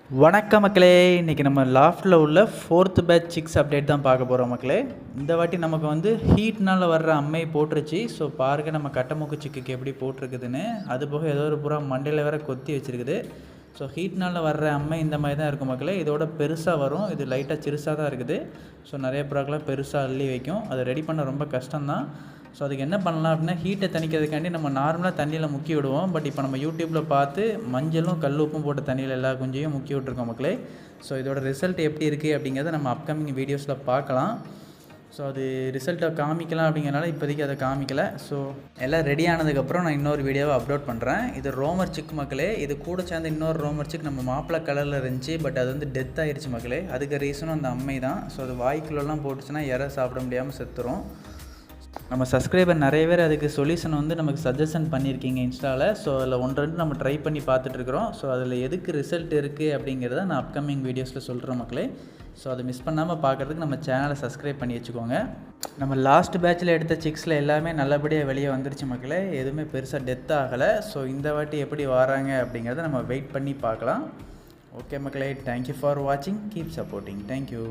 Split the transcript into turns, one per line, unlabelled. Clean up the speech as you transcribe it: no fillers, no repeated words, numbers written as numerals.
வணக்கம் மக்களே, இன்றைக்கி நம்ம லாஃப்டில் உள்ள 4th பேட்ச் சிக்ஸ் அப்டேட் தான் பார்க்க போகிறோம் மக்களே. இந்த வாட்டி நமக்கு வந்து ஹீட்னால் வர்ற அம்மை போட்டுருச்சு. ஸோ பாருங்கள் நம்ம கட்டமுக்கு சிக்குக்கு எப்படி போட்டிருக்குதுன்னு. அதுபோக ஏதோ ஒரு புறா மண்டையில் வேற கொத்தி வச்சுருக்குது. ஸோ ஹீட்னால் வர்ற அம்மை இந்த மாதிரி தான் இருக்கும் மக்களே. இதோட பெருசாக வரும், இது லைட்டாக சிறுசாக தான் இருக்குது. ஸோ நிறைய புறாக்கெலாம் பெருசாக அள்ளி வைக்கும், அதை ரெடி பண்ண ரொம்ப கஷ்டம்தான். ஸோ அதுக்கு என்ன பண்ணலாம் அப்படின்னா, ஹீட்டை தணிக்கிறதுக்காண்டி நம்ம நார்மலாக தண்ணியில் முக்கி விடுவோம். பட் இப்போ நம்ம யூடியூப்பில் பார்த்து மஞ்சளும் கல் உப்பும் போட்ட தண்ணியில் எல்லா குஞ்சையும் முக்கி விட்ருக்கோம் மக்களே. ஸோ இதோட ரிசல்ட் எப்படி இருக்குது அப்படிங்கிறத நம்ம அப்கமிங் வீடியோஸில் பார்க்கலாம். ஸோ அது ரிசல்ட்டை காமிக்கலாம் அப்படிங்கிறனால இப்போதைக்கு அதை காமிக்கலை. ஸோ எல்லாம் ரெடி ஆனதுக்கப்புறம் நான் இன்னொரு வீடியோவை அப்லோட் பண்ணுறேன். இது ரோமர் சிக் மக்களே. இது கூட சேர்ந்து இன்னொரு ரோமர் சிக் நம்ம மாப்பிளை கலரில் இருந்துச்சு, பட் அது வந்து டெத் ஆகிடுச்சு மக்களே. அதுக்கு ரீசனும் அந்த அம்மை தான். ஸோ அது வாய்க்குள்ளெல்லாம் போட்டுச்சுன்னா இறை சாப்பிட முடியாமல் செத்துரும். நம்ம சப்ஸ்கிரைபர் நிறைய பேர் அதுக்கு சொல்யூஷன் வந்து நமக்கு சஜஷன் பண்ணியிருக்கீங்க இன்ஸ்டாவில். ஸோ அதில் 1-2 நம்ம ட்ரை பண்ணி பார்த்துட்ருக்குறோம். ஸோ அதில் எதுக்கு ரிசல்ட் இருக்குது அப்படிங்கிறத நான் அப்கமிங் வீடியோஸில் சொல்கிறேன் மக்களே. ஸோ அதை மிஸ் பண்ணாமல் பார்க்குறதுக்கு நம்ம சேனலை சப்ஸ்கிரைப் பண்ணி வச்சுக்கோங்க. நம்ம லாஸ்ட் பேட்சில் எடுத்த சிக்ஸில் எல்லாமே நல்லபடியாக வெளியே வந்துருச்சு மக்களே. எதுவுமே பெருசாக டெத் ஆகலை. ஸோ இந்த வாட்டி எப்படி வராங்க அப்படிங்கிறத நம்ம வெயிட் பண்ணி பார்க்கலாம். ஓகே மக்களே, தேங்க்யூ ஃபார் வாட்சிங், கீப் சப்போர்ட்டிங், தேங்க்யூ.